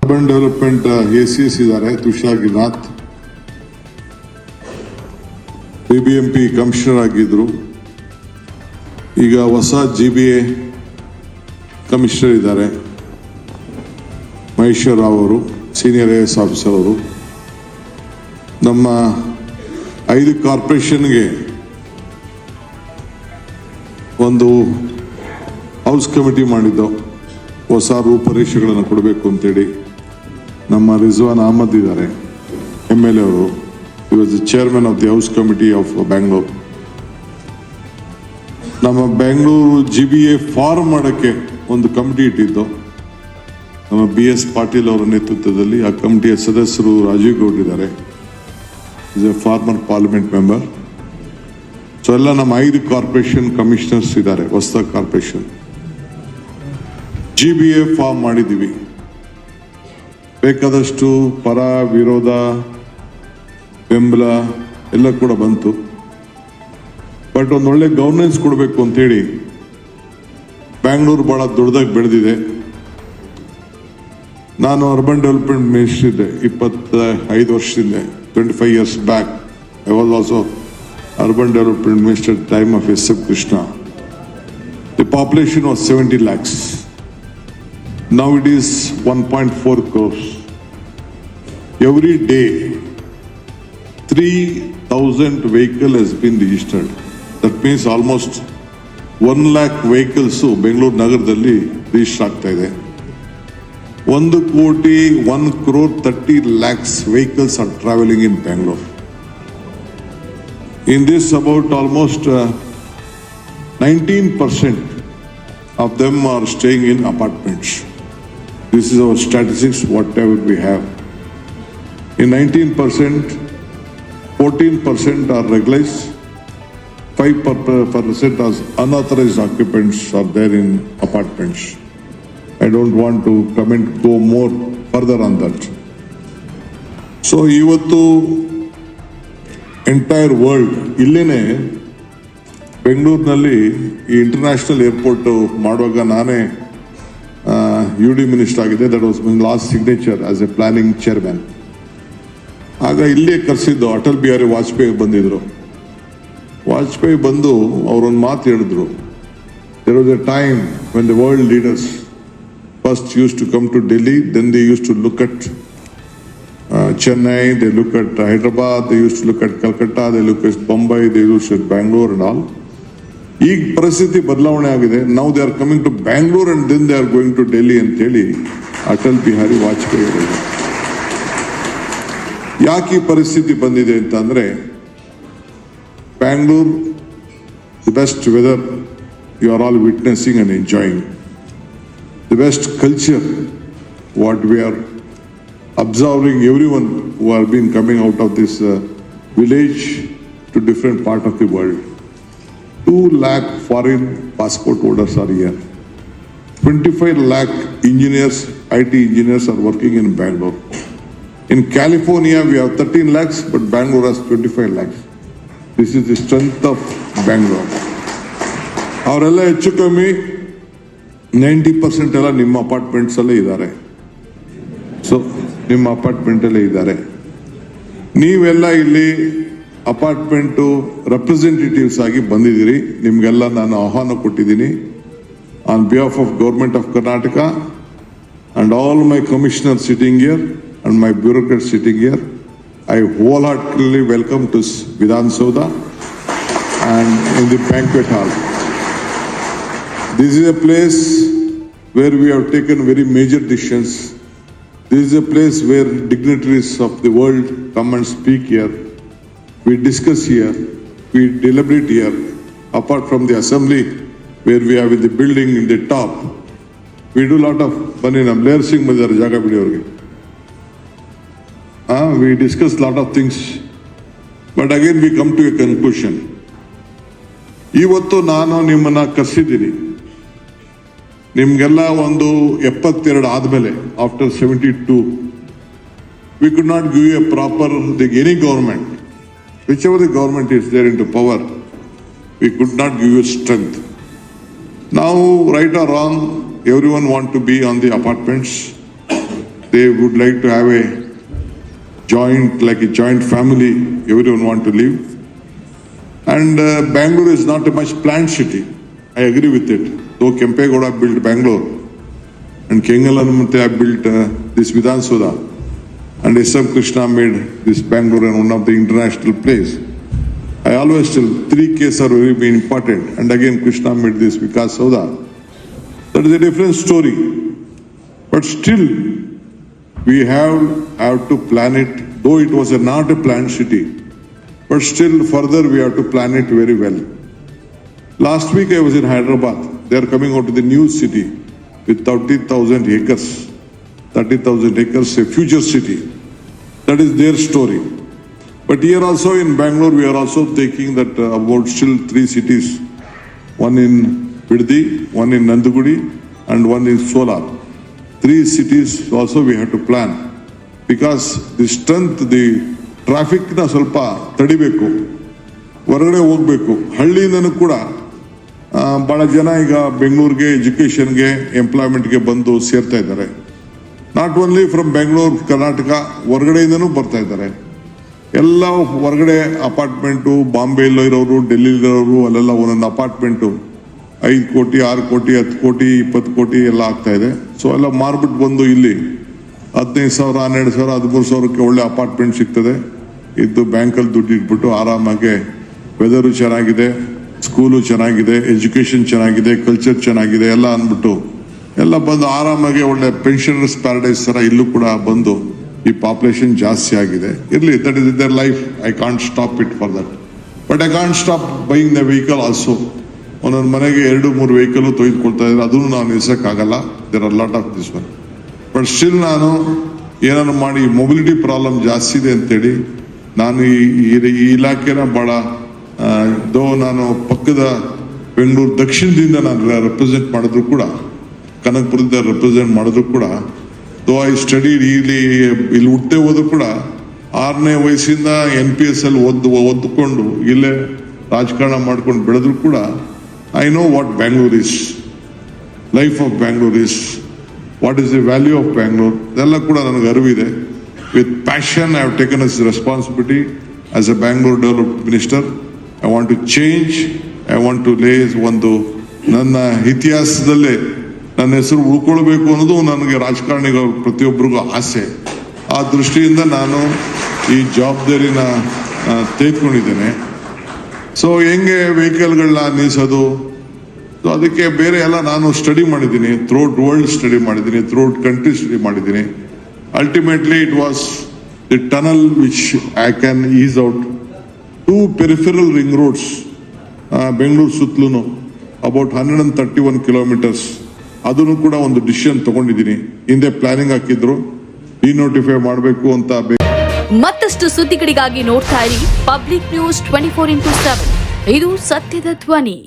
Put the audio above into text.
Urban development ACS ಇದ್ದಾರೆ Tushar ಗಿನಾಥ್, BBMP commissioner ಆಗಿದ್ರು. ಈಗ ಹೊಸ GBA ಕಮಿಷನರ್ ಇದ್ದಾರೆ ಮಹೇಶ್ವರ ರಾವ್ ಅವರು, ಸೀನಿಯರ್ IAS ಆಫೀಸರ್ ಅವರು. ನಮ್ಮ 5 ಕಾರ್ಪೊರೇಷನ್ಗೆ ಒಂದು ಹೌಸ್ ಕಮಿಟಿ ಮಾಡಿದ್ದು, ಹೊಸ ರೂಪರೇಷೆಗಳನ್ನು ಕೊಡಬೇಕು ಅಂತೇಳಿ. ನಮ್ಮ ರಿಜ್ವಾನ್ ಅಹಮದ್ ಇದ್ದಾರೆ MLA ಅವರು, he was the chairman of the House Committee of Bangalore. ನಮ್ಮ ಬೆಂಗಳೂರು GBA ಫಾರ್ಮ್ ಮಾಡೋಕ್ಕೆ ಒಂದು ಕಮಿಟಿ ಇಟ್ಟಿದ್ದು ನಮ್ಮ BS ಪಾಟೀಲ್ ಅವರ ನೇತೃತ್ವದಲ್ಲಿ. ಆ ಕಮಿಟಿಯ ಸದಸ್ಯರು ರಾಜೀವ್ ಗೌಡ್ ಇದ್ದಾರೆ, is A farmer parliament member. So ಎಲ್ಲ ನಮ್ಮ 5 ಕಾರ್ಪೊರೇಷನ್ ಕಮಿಷನರ್ಸ್ ಇದ್ದಾರೆ, ಹೊಸ ಕಾರ್ಪೊರೇಷನ್. GBA ಫಾರ್ಮ್ ಮಾಡಿದ್ದೀವಿ. ಬೇಕಾದಷ್ಟು ಪರ ವಿರೋಧ ಬೆಂಬಲ ಎಲ್ಲ ಕೂಡ ಬಂತು. ಬಟ್ ಒಂದು ಒಳ್ಳೆ ಗವರ್ನೆನ್ಸ್ ಕೊಡಬೇಕು ಅಂತೇಳಿ ಬ್ಯಾಂಗ್ಳೂರು ಭಾಳ ದೊಡ್ಡದಾಗಿ ಬೆಳೆದಿದೆ. ನಾನು ಅರ್ಬನ್ ಡೆವಲಪ್ಮೆಂಟ್ ಮಿನಿಸ್ಟರ್ ಇದ್ದೆ 25 ವರ್ಷದಿಂದ, 25 years back. I was also urban development minister time of SF Krishna. The population was 70 lakhs. Now it is 1.4 crores. Every day 3,000 vehicle has been registered. That means almost 1 lakh vehicles Bengaluru ನಗರದಲ್ಲಿ register ಆಗ್ತಾ ಇದೆ. 1,1,30,00,000 vehicles are traveling in Bangalore. In this, about almost 19% of them are staying in apartments. This is our statistics, whatever we have. In 19%, 14% are regularized, 5% as unauthorized occupants are there in apartments. I don't want to go more further on that. So ಇವತ್ತು entire world ಇಲ್ಲೇನೆ ಬೆಂಗಳೂರಿನಲ್ಲಿ ಈ international airport ಮಾಡುವಾಗ ನಾನೇ UD minister ಆಗಿದೆ. That was my last signature as A planning chairman. ಆಗ ಇಲ್ಲೇ ಕರೆಸಿದ್ದು ಅಟಲ್ ಬಿಹಾರಿ ವಾಜಪೇಯಿ ಬಂದಿದ್ರು. ವಾಜಪೇಯಿ ಬಂದು ಅವರೊಂದು ಮಾತು ಹೇಳಿದ್ರು, there was a time when the world leaders first used to come to Delhi, then they used to look at Chennai, they look at Hyderabad, they used to look at Calcutta, they look at Bombay, they used to look at Bangalore and all. ಈಗ ಪರಿಸ್ಥಿತಿ ಬದಲಾವಣೆ ಆಗಿದೆ. Now they are coming to Bangalore and then they are going to Delhi ಅಂತೇಳಿ ಅಟಲ್ ಬಿಹಾರಿ ವಾಜಪೇಯಿ ಅವರು. ಯಾಕೆ ಈ ಪರಿಸ್ಥಿತಿ ಬಂದಿದೆ ಅಂತಂದ್ರೆ, Bangalore the best weather you are all witnessing and enjoying, the best culture what we are observing, every one who are been coming out of this village to different part of the world. 2 lakh foreign passport holders are here. 25 lakh engineers, IT engineers are working in Bangalore. In California, we have 13 lakhs, but Bangalore has 25 lakhs. This is the strength of Bangalore. ಅವರೆಲ್ಲ ಹೆಚ್ಚು ಕಮ್ಮಿ 90% ಎಲ್ಲ ನಿಮ್ಮ apartments ಅಲ್ಲೇ ಇದ್ದಾರೆ. So ನಿಮ್ಮ apartment ಅಲ್ಲೇ ಇದ್ದಾರೆ. ನೀವೆಲ್ಲ ಇಲ್ಲಿ ಅಪಾರ್ಟ್ಮೆಂಟು ರೆಪ್ರೆಸೆಂಟೇಟಿವ್ಸ್ ಆಗಿ ಬಂದಿದ್ದೀರಿ. ನಿಮಗೆಲ್ಲ ನಾನು ಆಹ್ವಾನ ಕೊಟ್ಟಿದ್ದೀನಿ. On behalf of government of Karnataka and all my commissioners sitting here and my bureaucrats sitting here, I wholeheartedly welcome to Vidhan Soudha and in the banquet hall. This is a place where we have taken very major decisions. This is a place where dignitaries of the world come and speak here. We discuss here, we deliberate here. Apart from the assembly where we have in the building in the top, we do a lot of bani nam layer singh madar jaga video orge. We discuss a lot of things, but again we come to a conclusion. ಇವತ್ತು ನಾನು ನಿಮ್ಮನ್ನ ಕರೆಸಿದ್ದೀನಿ. ನಿಮ್ಗೆಲ್ಲ ಒಂದು 72 ಆದ್ಮೇಲೆ, after 72, we could not give you a proper, any government, whichever the government is there into power, we could not give you strength. Now, right or wrong, everyone want to be on the apartments. they would like to have a joint family, everyone want to live. And Bangalore is not a much planned city. I agree with it. Though Kempegowda built Bangalore and Kengalanamute have built this Vidhan Soda, and S.M. Krishna made this Bangalore and one of the international place. I always tell 3 cases are very important, and again Krishna made this Vikas Soda. That is a different story. But still, we have to plan it, though it was not a planned city, but still further we have to plan it very well. Last week I was in Hyderabad. They are coming out to the new city with 30,000 acres. 30,000 acres, a future city. That is their story. But here also in Bangalore, we are also taking that about still 3 cities. One in Biddi, one in Nandugudi, and one in Solar. 3 cities also we have to plan. Because the strength, the traffic na ಸ್ವಲ್ಪ ತಡಿಬೇಕು, ಹೊರಗಡೆ ಹೋಗ್ಬೇಕು. ಹಳ್ಳಿಯಿಂದನೂ ಕೂಡ ಬಹಳ ಜನ ಈಗ ಬೆಂಗಳೂರಿಗೆ ಎಜುಕೇಷನ್ಗೆ ಎಂಪ್ಲಾಯ್ಮೆಂಟ್ಗೆ ಬಂದು ಸೇರ್ತಾ ಇದ್ದಾರೆ. Not only from Bengaluru, Karnataka ಹೊರಗಡೆಯಿಂದನೂ ಬರ್ತಾ ಇದ್ದಾರೆ. ಎಲ್ಲ ಹೊರಗಡೆ ಅಪಾರ್ಟ್ಮೆಂಟು, ಬಾಂಬೆಯಲ್ಲೋ ಇರೋರು, ಡೆಲ್ಲಿಲಿರೋರು, ಅಲ್ಲೆಲ್ಲ ಒಂದೊಂದು ಅಪಾರ್ಟ್ಮೆಂಟು 5 ಕೋಟಿ, 6 ಕೋಟಿ, 10 ಕೋಟಿ, 20 ಕೋಟಿ ಎಲ್ಲ ಆಗ್ತಾ ಇದೆ. ಸೊ ಎಲ್ಲ ಮಾರ್ಬಿಟ್ಟು ಬಂದು ಇಲ್ಲಿ 15,000, 12,000, 13,000ಕ್ಕೆ ಒಳ್ಳೆ ಅಪಾರ್ಟ್ಮೆಂಟ್ ಸಿಗ್ತದೆ. ಇದ್ದು ಬ್ಯಾಂಕಲ್ಲಿ ದುಡ್ಡು ಇಟ್ಬಿಟ್ಟು ಆರಾಮಾಗೆ, ವೆದರು ಚೆನ್ನಾಗಿದೆ, ಸ್ಕೂಲು ಚೆನ್ನಾಗಿದೆ, ಎಜುಕೇಷನ್ ಚೆನ್ನಾಗಿದೆ, ಕಲ್ಚರ್ ಚೆನ್ನಾಗಿದೆ ಎಲ್ಲ ಅಂದ್ಬಿಟ್ಟು ಎಲ್ಲ ಬಂದು ಆರಾಮಾಗಿ ಒಳ್ಳೆ ಪೆನ್ಷನರ್ಸ್ ಪ್ಯಾರಡೈಸ್ ಥರ ಇಲ್ಲೂ ಕೂಡ ಬಂದು ಈ ಪಾಪ್ಯುಲೇಷನ್ ಜಾಸ್ತಿ ಆಗಿದೆ. ಇರಲಿ, that is their life. I can't stop it for that. But I can't stop buying the vehicle also. ಒಂದೊಂದು ಮನೆಗೆ 2-3 ವೆಹಿಕಲ್ ತೊಯ್ದುಕೊಳ್ತಾ ಇದ್ದಾರೆ. ಅದನ್ನು ನಾವು ನಿಲ್ಸೋಕ್ಕಾಗಲ್ಲ. There are lot of this one. But still ನಾನು ಏನಾದ್ರು ಮಾಡಿ ಮೊಬಿಲಿಟಿ ಪ್ರಾಬ್ಲಮ್ ಜಾಸ್ತಿ ಇದೆ ಅಂತೇಳಿ ನಾನು ಈ ಇಲಾಖೆನ ಭಾಳ ನಾನು ಪಕ್ಕದ ಬೆಂಗಳೂರು ದಕ್ಷಿಣದಿಂದ ನಾನು ರೆಪ್ರೆಸೆಂಟ್ ಮಾಡಿದ್ರು ಕೂಡ, ಕನಕಪುರದಿಂದ ರೆಪ್ರೆಸೆಂಟ್ ಮಾಡಿದ್ರು ಕೂಡ, ದೋ ಐ ಸ್ಟಡಿ ಇಲ್ಲಿ ಹುಟ್ಟೆ ಹೋದ್ರು ಕೂಡ 6ನೇ ವಯಸ್ಸಿಂದ NPS ಅಲ್ಲಿ ಓದ್ಕೊಂಡು ಇಲ್ಲೇ ರಾಜಕಾರಣ ಮಾಡ್ಕೊಂಡು ಬೆಳೆದ್ರು ಕೂಡ I know what Bangalore is, life of Bangalore is, what is the value of Bangalore, ಇದೆಲ್ಲ ಕೂಡ ನನಗೆ ಅರಿವಿದೆ. With passion I have taken us responsibility as a Bangalore development minister. I want to change, I want to lay ಒಂದು ನನ್ನ ಇತಿಹಾಸದಲ್ಲೇ ನನ್ನ ಹೆಸರು ಉಳ್ಕೊಳ್ಬೇಕು ಅನ್ನೋದು ನನಗೆ ರಾಜಕಾರಣಿಗಳು ಪ್ರತಿಯೊಬ್ಬರಿಗೂ ಆಸೆ. ಆ ದೃಷ್ಟಿಯಿಂದ ನಾನು ಈ ಜವಾಬ್ದಾರಿನ ತೆಗೆದುಕೊಂಡಿದ್ದೇನೆ. ಸೊ ಹೆಂಗೆ ವೆಹಿಕಲ್ಗಳನ್ನ ನಿಲ್ಲಿಸೋದು, ಸೊ ಅದಕ್ಕೆ ಬೇರೆ ಎಲ್ಲ ನಾನು ಸ್ಟಡಿ ಮಾಡಿದ್ದೀನಿ. ಥ್ರೂಔಟ್ ವರ್ಲ್ಡ್ ಸ್ಟಡಿ ಮಾಡಿದ್ದೀನಿ, ಥ್ರೂಔಟ್ ಕಂಟ್ರಿ ಸ್ಟಡಿ ಮಾಡಿದ್ದೀನಿ. Ultimately it was the tunnel which I can is out 2 peripheral ring roads Bengaluru ಸುತ್ತಲೂ ಅಬೌಟ್ 131 ಕಿಲೋಮೀಟರ್ಸ್. ಅದನ್ನು ಕೂಡ ಒಂದು ಡಿಸಿಷನ್ ತಗೊಂಡಿದ್ದೀನಿ. ಹಿಂದೆ ಪ್ಲಾನಿಂಗ್ ಹಾಕಿದ್ರು, ಡಿನೋಟಿಫೈ ಮಾಡಬೇಕು ಅಂತ. ಮತ್ತಷ್ಟು ಸುದ್ದಿಗಳಿಗಾಗಿ ನೋಡ್ತಾ ಇರಿ ಪಬ್ಲಿಕ್ ನ್ಯೂಸ್ 24x7. ಇದು ಸತ್ಯದ ಧ್ವನಿ.